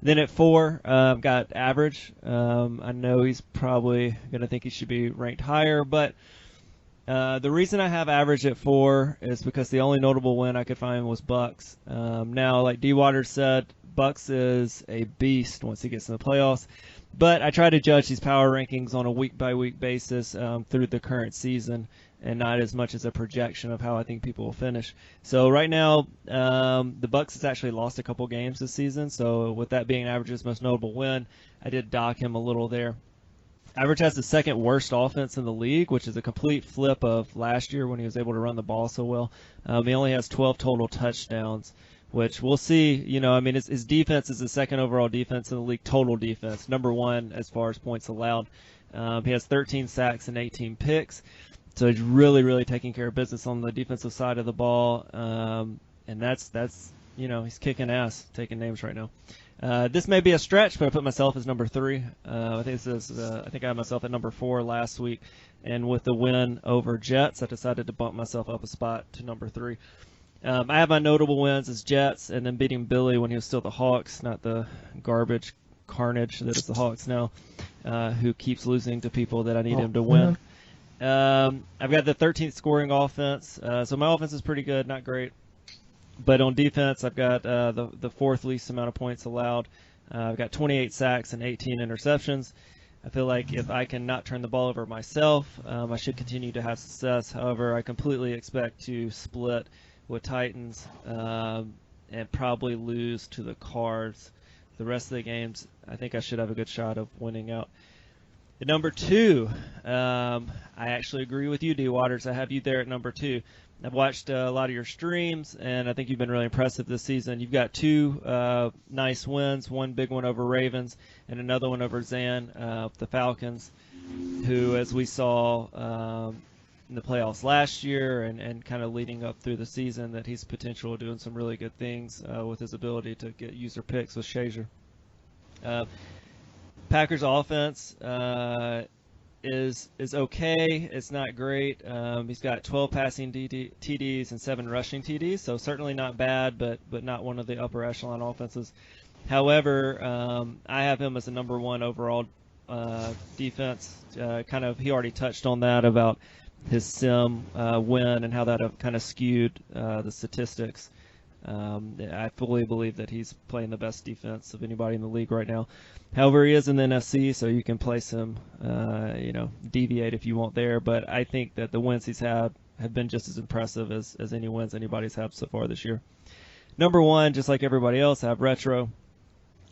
S2: Then at 4, I've got Average. I know he's probably going to think he should be ranked higher, but the reason I have Average at 4 is because the only notable win I could find was Bucks. Now, like D. Waters said, Bucks is a beast once he gets in the playoffs. But I try to judge these power rankings on a week-by-week basis through the current season, and not as much as a projection of how I think people will finish. So right now, the Bucks has actually lost a couple games this season. So with that being Average's most notable win, I did dock him a little there. Average has the second worst offense in the league, which is a complete flip of last year when he was able to run the ball so well. He only has 12 total touchdowns, which we'll see. His defense is the second overall defense in the league, total defense, number 1 as far as points allowed. He has 13 sacks and 18 picks, so he's really, really taking care of business on the defensive side of the ball, and that's he's kicking ass, taking names right now. This may be a stretch, but I put myself as number 3. I think I had myself at number 4 last week, and with the win over Jets, I decided to bump myself up a spot to number 3. I have my notable wins as Jets, and then beating Billy when he was still the Hawks, not the garbage carnage that is the Hawks now, who keeps losing to people that I need him to win. I've got the 13th scoring offense, so my offense is pretty good, not great. But on defense, I've got the 4th least amount of points allowed. I've got 28 sacks and 18 interceptions. I feel like if I can not turn the ball over myself, I should continue to have success. However, I completely expect to split with Titans and probably lose to the Cards. The rest of the games, I think I should have a good shot of winning out. At number 2, I actually agree with you, D. Waters. I have you there at number 2. I've watched a lot of your streams, and I think you've been really impressive this season. You've got 2 nice wins, one big one over Ravens and another one over Zan, the Falcons, who, as we saw in the playoffs last year and kind of leading up through the season, that he's potential of doing some really good things with his ability to get user picks with Shazier. Packers offense is okay. It's not great. He's got 12 passing TDs and 7 rushing TDs, so certainly not bad, but not one of the upper echelon offenses. However, I have him as a number 1 overall defense. He already touched on that about his sim win and how that kind of skewed the statistics. I fully believe that he's playing the best defense of anybody in the league right now. However, he is in the NFC, so you can place him, deviate if you want there. But I think that the wins he's had have been just as impressive as any wins anybody's had so far this year. Number one, just like everybody else, I have Retro.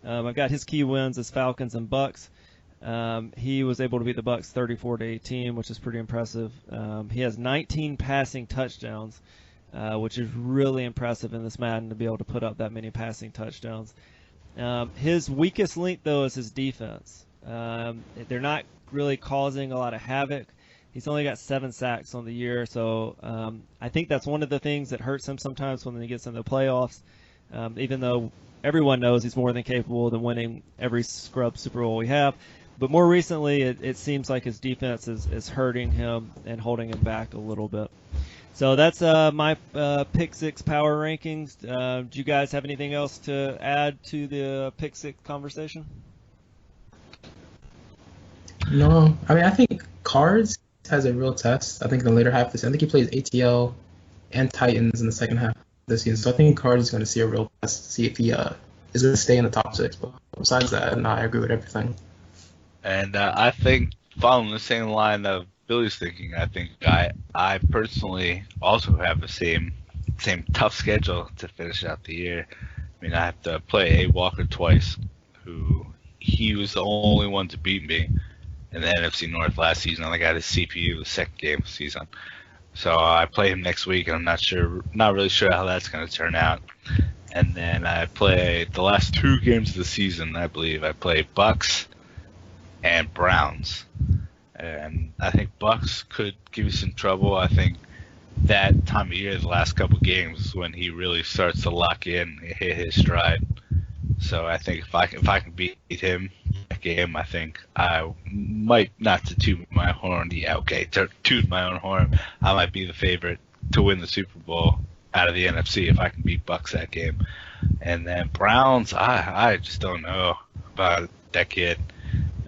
S2: I've got his key wins as Falcons and Bucks. He was able to beat the Bucks 34-18, which is pretty impressive. He has 19 passing touchdowns, which is really impressive in this Madden to be able to put up that many passing touchdowns. His weakest link, though, is his defense. They're not really causing a lot of havoc. He's only got 7 sacks on the year, so I think that's one of the things that hurts him sometimes when he gets into the playoffs, even though everyone knows he's more than capable of winning every scrub Super Bowl we have. But more recently, it seems like his defense is hurting him and holding him back a little bit. So that's my Pick 6 power rankings. Do you guys have anything else to add to the Pick 6 conversation?
S4: No, I mean, I think Cards has a real test. I think in the later half of this, I think he plays ATL and Titans in the second half of this season. So I think Cards is going to see a real test to see if he is going to stay in the top 6. But besides that, no, I agree with everything.
S3: And I think following the same line of Billy's thinking, I think I personally also have the same tough schedule to finish out the year. I mean, I have to play A. Walker twice, who he was the only one to beat me in the NFC North last season. I got his CPU the second game of the season. So I play him next week, and I'm not really sure how that's going to turn out. And then I play the last 2 games of the season, I believe. I play Bucks and Browns. And I think Bucks could give you some trouble. I think that time of year, the last couple games, is when he really starts to lock in and hit his stride. So I think if I can beat him that game, I think I might, not to toot my horn, toot my own horn, I might be the favorite to win the Super Bowl out of the NFC if I can beat Bucks that game. And then Browns, I just don't know about that kid.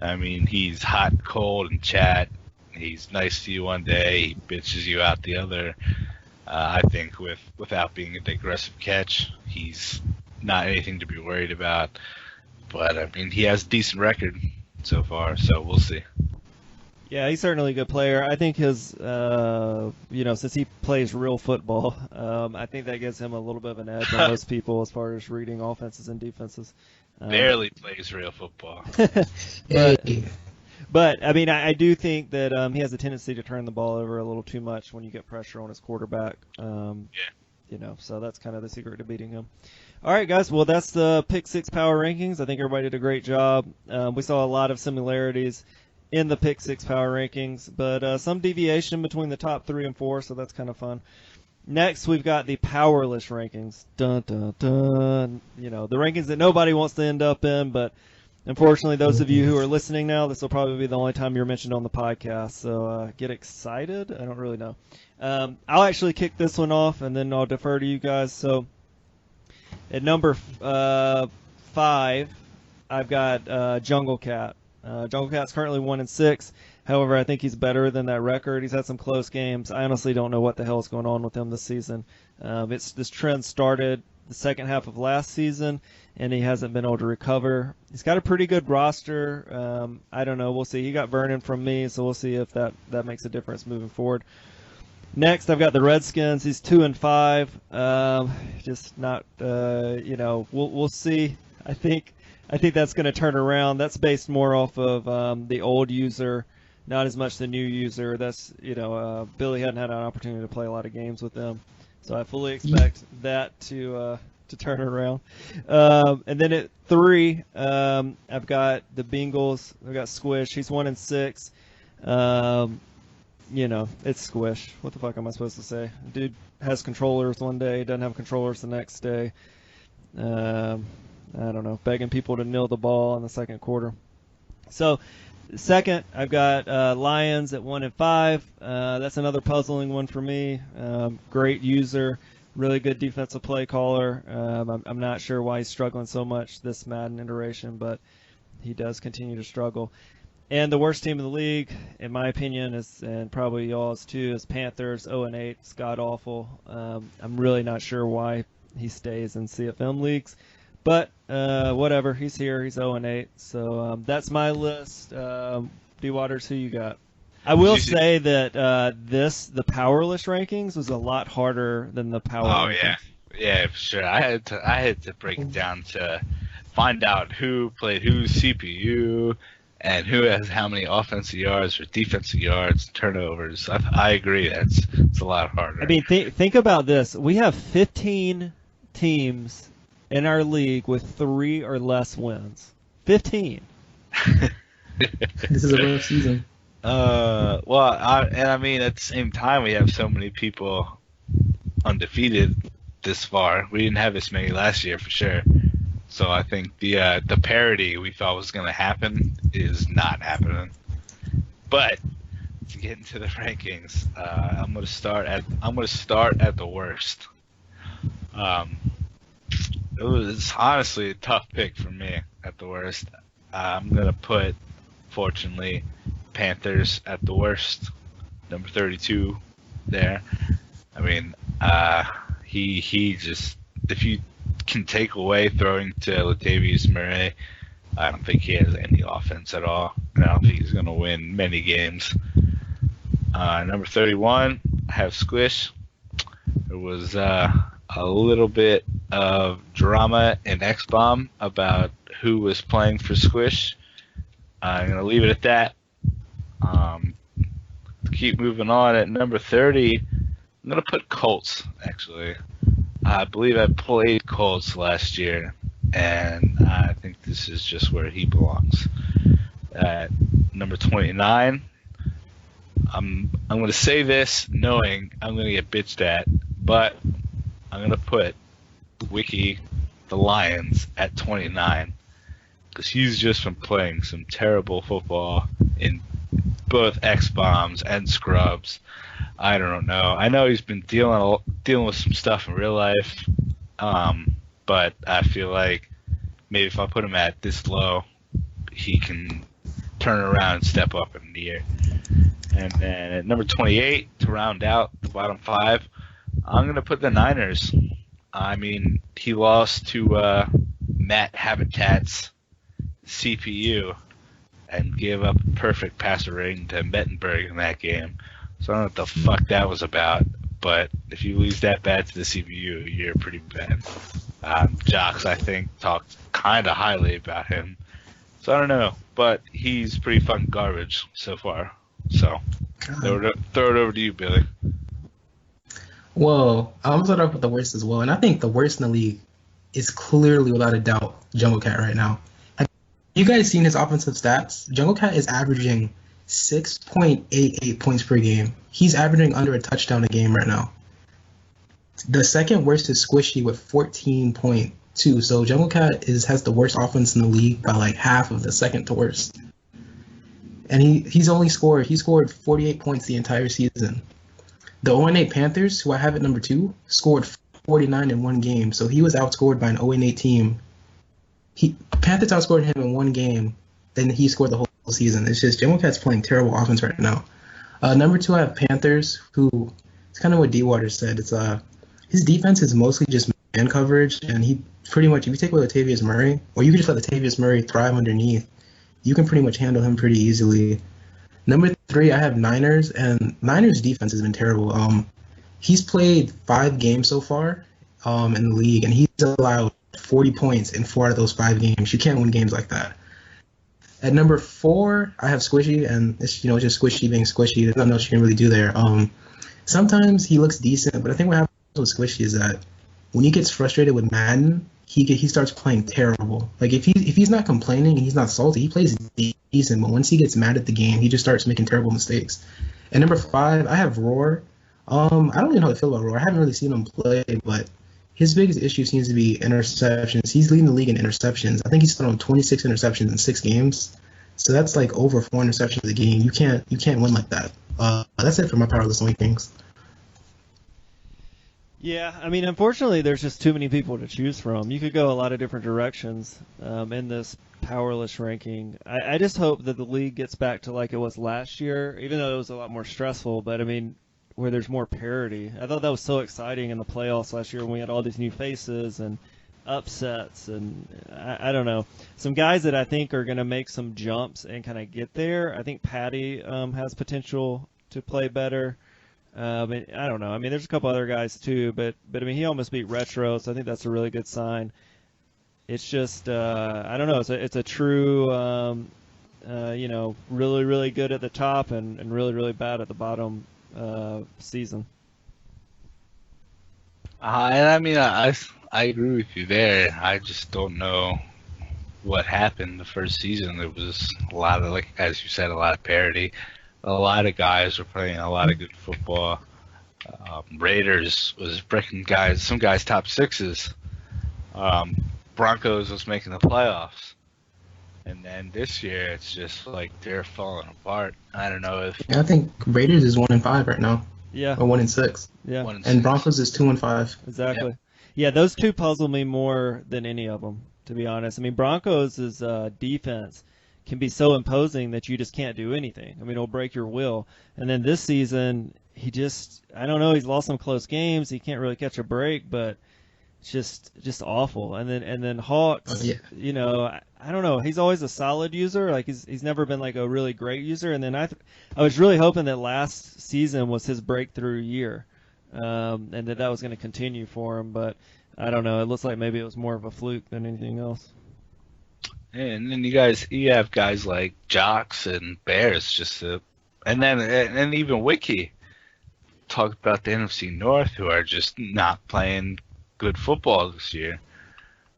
S3: I mean, he's hot and cold and chat. He's nice to you one day, he bitches you out the other. I think without being an aggressive catch, he's not anything to be worried about. But, I mean, he has a decent record so far, so we'll see.
S2: Yeah, he's certainly a good player. I think his, since he plays real football, I think that gives him a little bit of an edge on most people as far as reading offenses and defenses.
S3: Barely plays real football.
S2: But I mean, I do think that he has a tendency to turn the ball over a little too much when you get pressure on his quarterback. So that's kind of the secret to beating him. All right, guys. Well, that's the Pick 6 power rankings. I think everybody did a great job. We saw a lot of similarities in the Pick 6 power rankings, but some deviation between the top 3 and 4, so that's kind of fun. Next, we've got the Powerless rankings. Dun, dun, dun. The rankings that nobody wants to end up in, but unfortunately, those of you who are listening now, this will probably be the only time you're mentioned on the podcast, so get excited. I don't really know. I'll actually kick this one off, and then I'll defer to you guys. So at number 5, I've got Jungle Cat. Jungle Cat's currently 1-6. However, I think he's better than that record. He's had some close games. I honestly don't know what the hell is going on with him this season. This trend started the second half of last season, and he hasn't been able to recover. He's got a pretty good roster. I don't know. We'll see. He got Vernon from me, so we'll see if that makes a difference moving forward. Next, I've got the Redskins. He's 2-5. Just not, we'll see. I think that's going to turn around. That's based more off of the old user, not as much the new user. That's, Billy hadn't had an opportunity to play a lot of games with them. So I fully expect that to turn around. And then at 3, I've got the Bengals. I've got Squish. He's 1-6. It's Squish. What the fuck am I supposed to say? Dude has controllers one day, doesn't have controllers the next day. I don't know, begging people to kneel the ball in the second quarter. So, second, I've got Lions at 1-5. That's another puzzling one for me. Great user, really good defensive play caller. I'm not sure why he's struggling so much this Madden iteration, but he does continue to struggle. And the worst team in the league, in my opinion, is, and probably y'all's too, is Panthers. 0-8, it's god awful. I'm really not sure why he stays in CFM leagues, but whatever. He's here. He's 0-8. So that's my list. D Waters, who you got? I will say that the Powerless rankings was a lot harder than the Power.
S3: Oh
S2: rankings.
S3: yeah, for sure. I had to break it down to find out who played whose CPU and who has how many offensive yards or defensive yards, turnovers. I agree. It's a lot harder.
S2: I mean, think about this. We have 15 teams in our league with 3 or less wins. 15.
S4: This is a rough season.
S3: I mean, at the same time, we have so many people undefeated this far. We didn't have this many last year for sure. So I think the parity we thought was going to happen is not happening. But to get into the rankings, I'm going to start at the worst. It was honestly a tough pick for me at the worst. I'm going to put, fortunately, Panthers at the worst, number 32 there. I mean, he just, if you can take away throwing to Latavius Murray, I don't think he has any offense at all, and I don't think he's going to win many games. Number 31, I have Squish. There was a little bit of drama in X-Bomb about who was playing for Squish. I'm going to leave it at that. To keep moving on, at number 30, I'm going to put Colts, actually. I believe I played Colts last year, and I think this is just where he belongs. At number 29, I'm going to say this knowing I'm going to get bitched at, but I'm going to put Wiki, the Lions, at 29, because he's just been playing some terrible football in both X-Bombs and Scrubs. I don't know. I know he's been dealing with some stuff in real life, but I feel like maybe if I put him at this low, he can turn around and step up in the year. And then at number 28, to round out the bottom 5, I'm going to put the Niners. I mean, he lost to Matt Habitat's CPU and gave up a perfect passer rating to Mettenberg in that game. So I don't know what the fuck that was about, but if you lose that bad to the CPU, you're pretty bad. Jocks, I think, talked kind of highly about him. So I don't know, but he's pretty fucking garbage so far. So throw it over to you, Billy.
S4: Well, I'm going to start off with the worst as well, and I think the worst in the league is clearly, without a doubt, Jungle Cat right now. Have you guys seen his offensive stats? Jungle Cat is averaging 6.88 points per game. He's averaging under a touchdown a game right now. The second worst is Squishy with 14.2. So Jungle Cat has the worst offense in the league by like half of the second to worst. And he scored 48 points the entire season. The 0-8 Panthers, who I have at number 2, scored 49 in one game. So he was outscored by an 0-8 team. Panthers outscored him in one game, then he scored the whole season. It's just Jungle Cat's playing terrible offense right now. Number 2, I have Panthers, who it's kind of what D Waters said. It's his defense is mostly just man coverage, and he pretty much, if you take away Latavius Murray, or you can just let Latavius Murray thrive underneath, you can pretty much handle him pretty easily. Number 3, I have Niners, and Niners' defense has been terrible. He's played 5 games so far in the league, and he's allowed 40 points in 4 out of those 5 games. You can't win games like that. At number 4, I have Squishy, and it's just Squishy being Squishy. There's nothing else you can really do there. Sometimes he looks decent, but I think what happens with Squishy is that when he gets frustrated with Madden, he starts playing terrible. Like if he's not complaining and he's not salty, he plays decent. But once he gets mad at the game, he just starts making terrible mistakes. And number 5, I have Roar. I don't even know how to feel about Roar. I haven't really seen him play, but his biggest issue seems to be interceptions. He's leading the league in interceptions. I think he's thrown 26 interceptions in 6 games. So that's like over 4 interceptions a game. You can't win like that. That's it for my Powerless rankings.
S2: Yeah, I mean, unfortunately, there's just too many people to choose from. You could go a lot of different directions in this powerless ranking. I just hope that the league gets back to like it was last year, even though it was a lot more stressful. But I mean, where there's more parity. I thought that was so exciting in the playoffs last year when we had all these new faces and upsets, and I don't know. Some guys that I think are going to make some jumps and kind of get there. I think Patty has potential to play better. I don't know. I mean, there's a couple other guys too, but I mean, he almost beat Retro, so I think that's a really good sign. It's just I don't know. It's a true really really good at the top and really really bad at the bottom season.
S3: And I mean, I agree with you there. I just don't know what happened the first season. There was a lot of, like as you said, a lot of parity. A lot of guys were playing a lot of good football. Raiders was breaking guys, some guys top sixes. Broncos was making the playoffs. And then this year, it's just like they're falling apart. I don't know if.
S4: Yeah, I think Raiders is 1-5 right now.
S2: Yeah.
S4: Or 1-6.
S2: Yeah.
S3: 1-6.
S4: And Broncos is 2-5.
S2: Exactly. Yep. Yeah, those two puzzle me more than any of them, to be honest. I mean, Broncos' defense can be so imposing that you just can't do anything. I mean, it'll break your will. And then this season, I don't know, he's lost some close games. He can't really catch a break, but it's just awful. And then Hawks, you know, I don't know. He's always a solid user. Like he's never been like a really great user. And then I was really hoping that last season was his breakthrough year, and that was going to continue for him. But I don't know. It looks like maybe it was more of a fluke than anything else.
S3: And then you have guys like Jocks and Bears and even Wiki talked about the NFC North who are just not playing good football this year.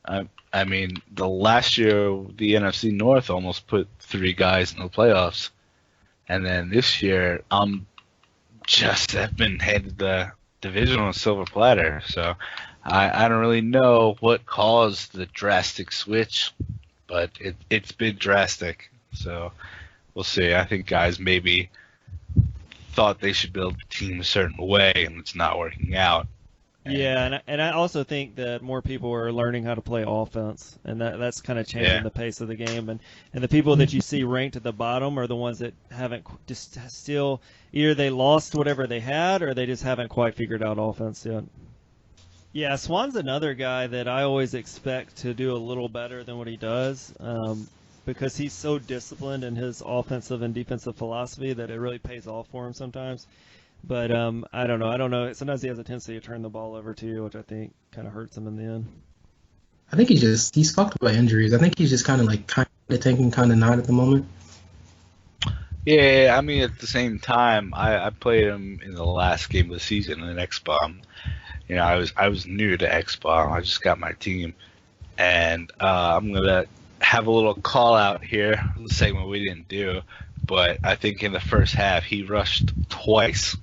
S3: I mean, the last year the NFC North almost put 3 guys in the playoffs, and then this year have been handed the division on a silver platter. So I don't really know what caused the drastic switch, but it's been drastic. So we'll see. I think guys maybe thought they should build the team a certain way, and it's not working out.
S2: Yeah, and I also think that more people are learning how to play offense, and that's kind of changing the pace of the game. And the people that you see ranked at the bottom are the ones that haven't just still either they lost whatever they had or they just haven't quite figured out offense yet. Yeah, Swan's another guy that I always expect to do a little better than what he does, because he's so disciplined in his offensive and defensive philosophy that it really pays off for him sometimes. But I don't know. Sometimes he has a tendency to turn the ball over too, which I think kind of hurts him in the end.
S4: I think he's fucked by injuries. I think he's just kind of tanking, kind of not at the moment.
S3: Yeah, I mean, at the same time, I played him in the last game of the season in X-Bomb. You know, I was new to X-Bomb. I just got my team. And I'm going to have a little call out here, the segment we didn't do. But I think in the first half, he rushed twice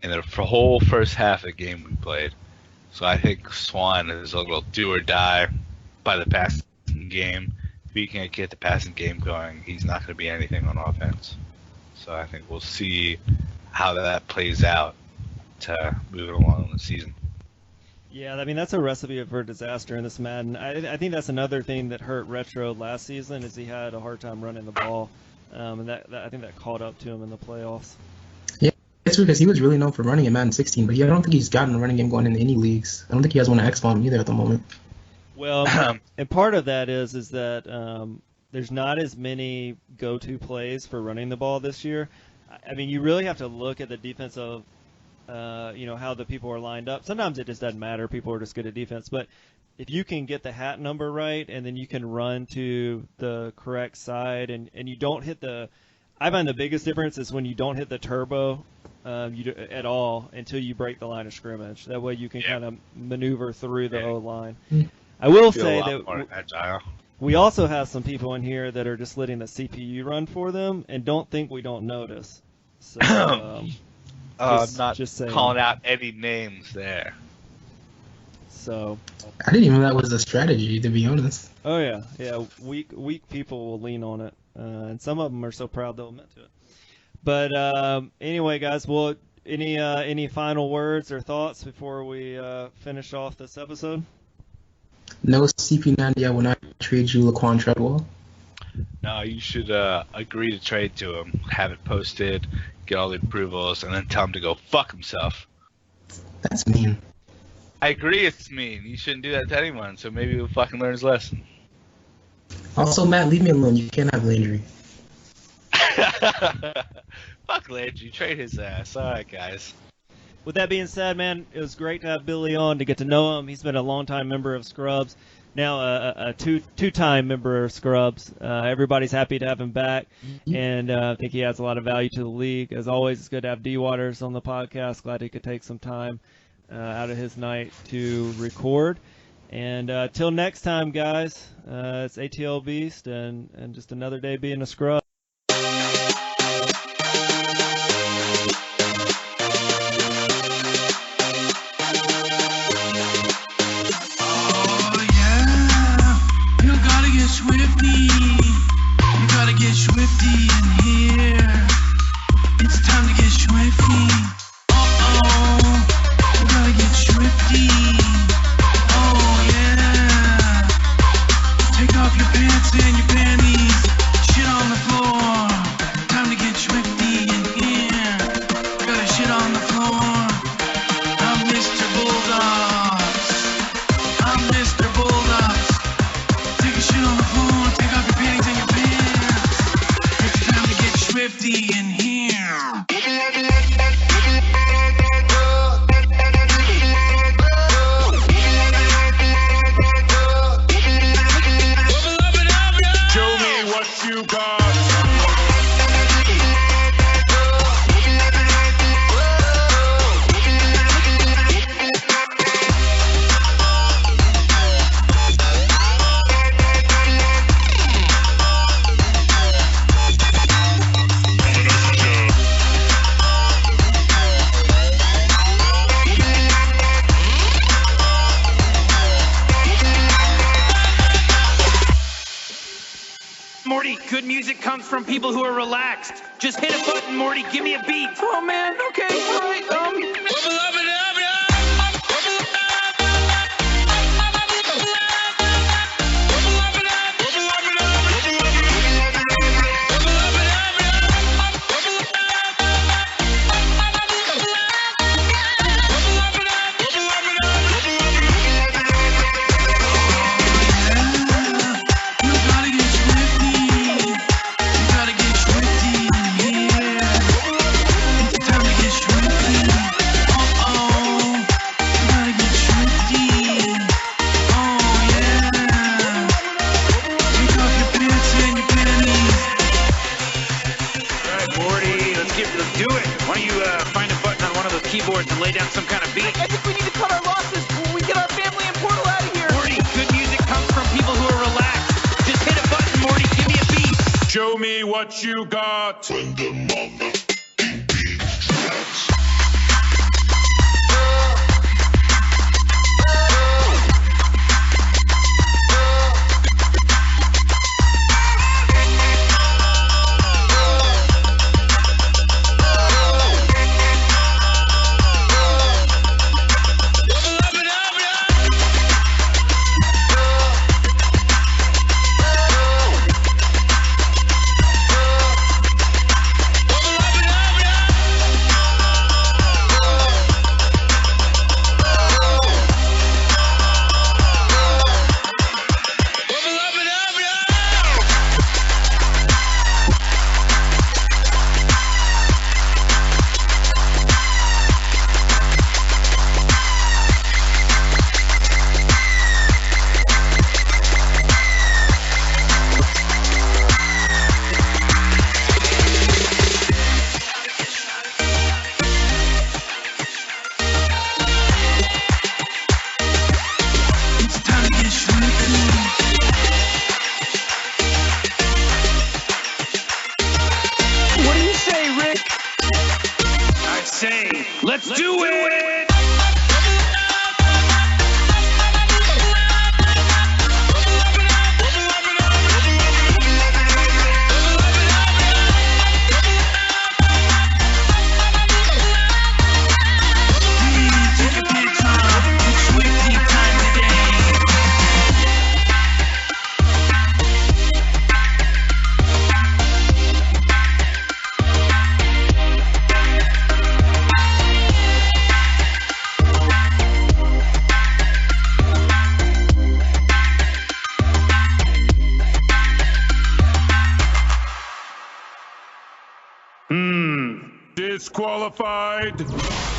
S3: in the whole first half of the game we played. So I think Swan is a little do or die by the passing game. If he can't get the passing game going, he's not going to be anything on offense. So I think we'll see how that plays out to move it along in the season.
S2: Yeah, I mean, that's a recipe for disaster in this Madden. I think that's another thing that hurt Retro last season is he had a hard time running the ball. And that I think that caught up to him in the playoffs.
S4: Yeah, it's because he was really known for running in Madden 16, but I don't think he's gotten a running game going into any leagues. I don't think he has one at X-Bomb either at the moment.
S2: Well, and part of that is that there's not as many go-to plays for running the ball this year. I mean, you really have to look at the defensive, how the people are lined up. Sometimes it just doesn't matter. People are just good at defense. But if you can get the hat number right and then you can run to the correct side and you don't hit I find the biggest difference is when you don't hit the turbo at all until you break the line of scrimmage. That way you can kind of maneuver through the O-line. I will say that we also have some people in here that are just letting the CPU run for them and don't think we don't notice. So,
S3: not
S2: just saying.
S3: Calling out any names there.
S2: So
S4: I didn't even know that was a strategy, to be honest.
S2: Oh yeah. Weak people will lean on it, and some of them are so proud they'll admit to it. But anyway, guys, well, any final words or thoughts before we finish off this episode?
S4: No CP90. I will not trade you Laquan Treadwell.
S3: No, you should agree to trade to him, have it posted, get all the approvals, and then tell him to go fuck himself.
S4: That's mean.
S3: I agree it's mean. You shouldn't do that to anyone, so maybe he'll fucking learn his lesson.
S4: Also, Matt, leave me alone. You can't have Landry.
S3: Fuck Landry, trade his ass. Alright, guys.
S2: With that being said, man, it was great to have Billy on, to get to know him. He's been a longtime member of Scrubs, now a two-time member of Scrubs. Everybody's happy to have him back, and I think he adds a lot of value to the league. As always, it's good to have D. Waters on the podcast. Glad he could take some time out of his night to record. And till next time, guys, it's ATL Beast and just another day being a Scrub.
S5: Good music comes from people who are relaxed. Just hit a button, Morty. Give me a beat. Oh, man. Okay. All right. keyboards and lay down some kind of beat.
S6: I think we need to cut our losses when we get our family and Portal out of here.
S5: Morty, good music comes from people who are relaxed. Just hit a button, Morty. Give me a beat.
S7: Show me what you got.
S1: When the mother beat drops.
S5: Let's do it!
S7: disqualified.